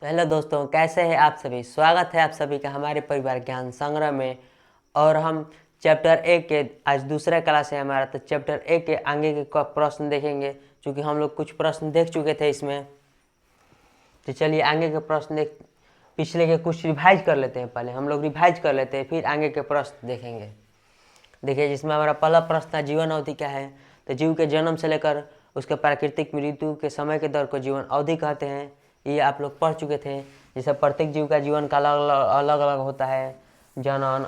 तो हेलो दोस्तों, कैसे हैं आप सभी। स्वागत है आप सभी का हमारे परिवार ज्ञान संग्रह में। और हम चैप्टर 1 के आज दूसरा क्लास है हमारा, तो चैप्टर 1 के आगे के प्रश्न देखेंगे, क्योंकि हम लोग कुछ प्रश्न देख चुके थे इसमें। तो चलिए आगे के प्रश्न देख, पिछले के कुछ रिवाइज कर लेते हैं। पहले हम लोग रिवाइज कर लेते हैं, फिर आगे के प्रश्न देखेंगे। देखिए, जिसमें हमारा पहला प्रश्न था जीवन अवधि क्या है। तो जीव के जन्म से लेकर उसके प्राकृतिक मृत्यु के समय के दर को जीवन अवधि कहते हैं। ये आप लोग पढ़ चुके थे। जैसे प्रत्येक जीव का जीवन काल अलग अलग होता है। जनन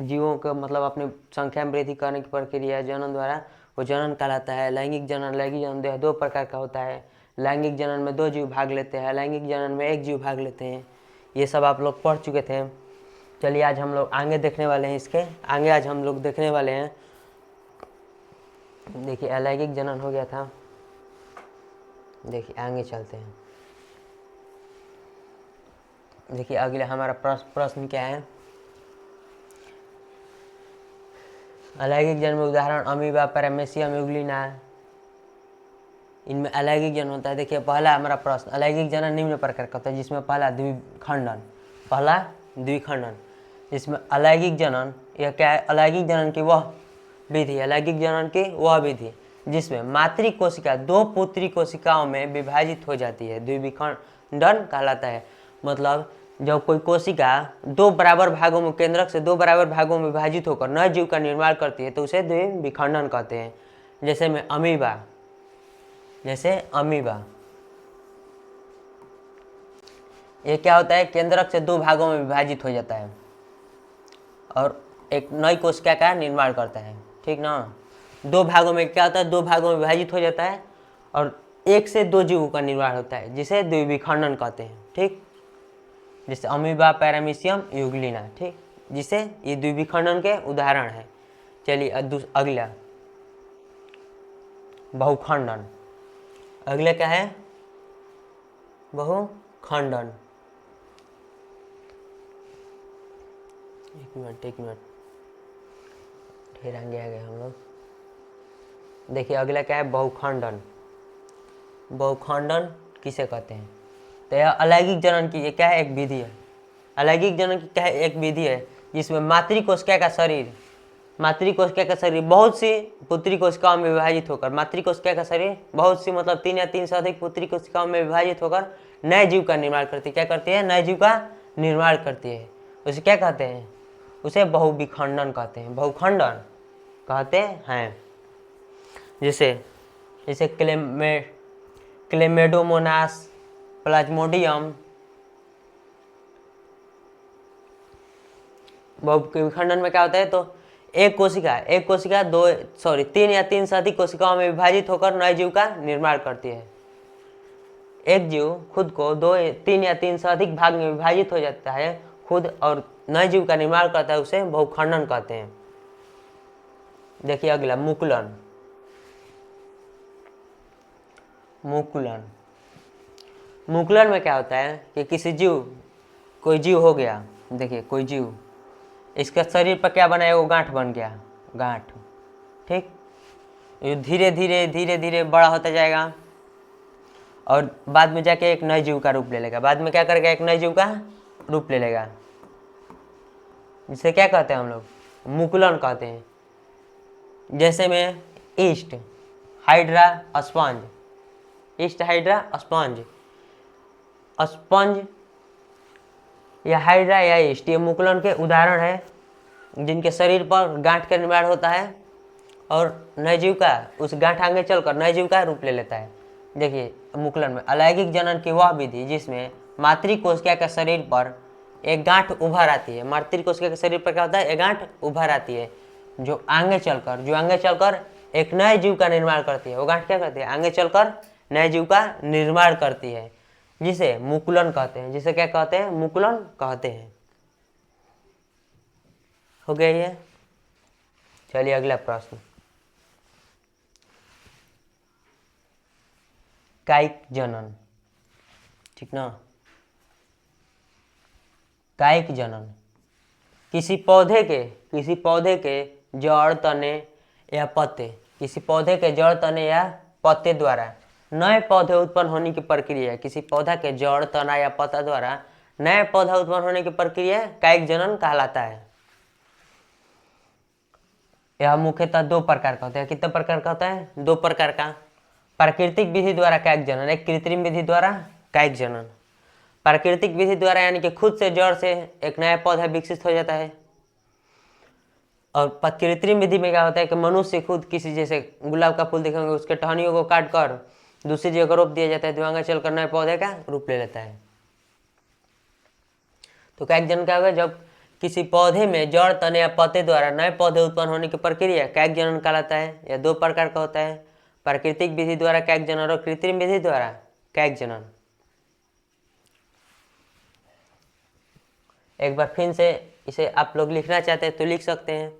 जीवों का मतलब अपनी संख्या में वृद्धि करने की प्रक्रिया जनन द्वारा, वो जनन कहलाता है। लैंगिक जनन देह दो प्रकार का होता है। लैंगिक जनन में 2 जीव भाग लेते हैं, लैंगिक जनन में 1 जीव भाग लेते हैं। ये सब आप लोग पढ़ चुके थे। चलिए आज हम लोग आगे देखने वाले हैं, इसके आगे आज हम लोग देखने वाले हैं। देखिए अलैंगिक जनन हो गया था। देखिए आगे चलते हैं। देखिए अगले हमारा प्रश्न क्या है। अलैंगिक जन्म में उदाहरण अमीबा, पैरामेसियम, यूग्लिना। इनमें अलैंगिक जन्म होता है। देखिए पहला हमारा प्रश्न, अलैंगिक जनन निम्न प्रकार का होता है, जिसमें पहला द्विखंडन, जिसमें अलैंगिक जनन, यह क्या है, अलैंगिक जनन की वह विधि, अलैंगिक जनन की वह विधि जिसमें मातृ कोशिका 2 पुत्री कोशिकाओं में विभाजित हो जाती है, द्विखंडन कहलाता है। मतलब जब कोई कोशिका 2 बराबर भागों में, केंद्रक से 2 बराबर भागों में विभाजित होकर नए जीव का निर्माण करती है, तो उसे द्विखंडन कहते हैं। जैसे अमीबा, ये क्या होता है, केंद्रक से 2 भागों में विभाजित हो जाता है और एक नई कोशिका का निर्माण करता है। ठीक ना। 2 भागों में क्या होता है, 2 भागों में विभाजित हो जाता है और 1 से 2 जीवों का निर्माण होता है, जिसे द्विखंडन कहते हैं। ठीक, जैसे अमीबा, पैरामीशियम, यूग्लिना। ठीक, जिसे ये द्विखंडन के उदाहरण है। चलिए अगला बहुखंडन। अगला क्या है, बहुखंडन। एक मिनट ढेर आगे आ गए हम लोग। देखिए अगला क्या है, बहुखंडन। बहुखंडन किसे कहते हैं, तो यह अलैंगिक जनन की, ये क्या है, एक विधि है। अलैंगिक जनन की क्या है, एक विधि है, जिसमें मातृ कोशिका का शरीर बहुत सी पुत्री कोशिकाओं में विभाजित होकर, मातृ कोशिका का शरीर बहुत सी मतलब 3 या 3 से अधिक पुत्री कोशिकाओं में विभाजित होकर नए जीव का निर्माण करती है। क्या करती है, नए जीव का निर्माण करती है। उसे क्या कहते हैं, उसे बहुविखंडन कहते हैं, बहुखंडन कहते हैं। जैसे क्लेमेडोमोनास, प्लाज्मोडियम। बहुविखंडन में क्या होता है, तो एक कोशिका 3 या 3 से अधिक कोशिकाओं में विभाजित होकर नए जीव का निर्माण करती है। एक जीव खुद को 3 या 3 से अधिक भाग में विभाजित हो जाता है खुद और नए जीव का निर्माण करता है, उसे बहुखंडन कहते हैं। देखिए अगला मुकुलन। मुकुलन में क्या होता है कि कोई जीव हो गया। देखिए कोई जीव, इसका शरीर पर क्या बना है, वो गांठ बन गया, गांठ। ठीक, ये धीरे धीरे बड़ा होता जाएगा और बाद में जाके एक नए जीव का रूप ले लेगा। बाद में क्या करेगा, एक नए जीव का रूप ले लेगा, जिसे क्या कहते हैं हम लोग, मुकुलन कहते हैं। जैसे में ईस्ट हाइड्रा स्पंज या हाइड्रा या ईस्ट, ये मुकुलन के उदाहरण है, जिनके शरीर पर गांठ का निर्माण होता है और नए जीव का, उस गांठ आगे चलकर नए जीव का रूप ले लेता है। देखिए मुकुलन में अलैंगिक जनन की वह विधि जिसमें मातृ कोशिका के शरीर पर एक गांठ उभर आती है। मातृ कोशिका के शरीर पर क्या होता है, एक गांठ उभर आती है, जो आगे चलकर एक नए जीव का निर्माण करती है। वो गांठ क्या करती है, आगे चलकर नए जीव का निर्माण करती है, जिसे मुकुलन कहते हैं। जिसे क्या कहते हैं, मुकुलन कहते हैं। हो गया ये। चलिए अगला प्रश्न, कायिक जनन। ठीक ना। कायिक जनन किसी पौधे के जड़, तने या पत्ते, किसी पौधे के जड़, तने या पत्ते द्वारा नए पौधे उत्पन्न होने की प्रक्रिया, किसी पौधा के जड़, तना या पत्ता द्वारा नए पौधा उत्पन्न होने की प्रक्रिया कायिक जनन कहलाता है। यह मुख्यतः दो प्रकार का होता है। कितने प्रकार का होता है? दो प्रकार का। प्राकृतिक विधि द्वारा कायिक जनन, एक कृत्रिम विधि द्वारा कायिक जनन। प्राकृतिक विधि द्वारा यानी कि खुद से जड़ से एक नया पौधा विकसित हो जाता है। और कृत्रिम विधि में क्या होता है कि मनुष्य खुद किसी, जैसे गुलाब का फूल देखेंगे उसके टहनियों को काट कर दूसरी जगह रोप दिया जाता है, तो आगे चलकर नए पौधे का रूप ले लेता है। तो कायिक जनन क्या होगा? जब किसी पौधे में जड़, तने या पत्ते द्वारा नए पौधे उत्पन्न होने की प्रक्रिया कायिक जनन कहलाता है। यह दो प्रकार का होता है, प्राकृतिक विधि द्वारा कायिक जनन और कृत्रिम विधि द्वारा कायिक जनन। एक बार फिर से इसे आप लोग लिखना चाहते हैं तो लिख सकते हैं,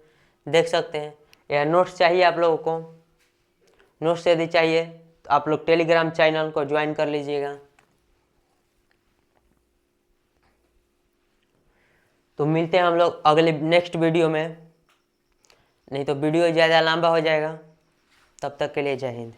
देख सकते हैं। यह नोट्स चाहिए आप लोगों को, नोट्स यदि चाहिए तो आप लोग टेलीग्राम चैनल को ज्वाइन कर लीजिएगा। तो मिलते हैं हम लोग अगले नेक्स्ट वीडियो में, नहीं तो वीडियो ज़्यादा लंबा हो जाएगा। तब तक के लिए जय हिंद।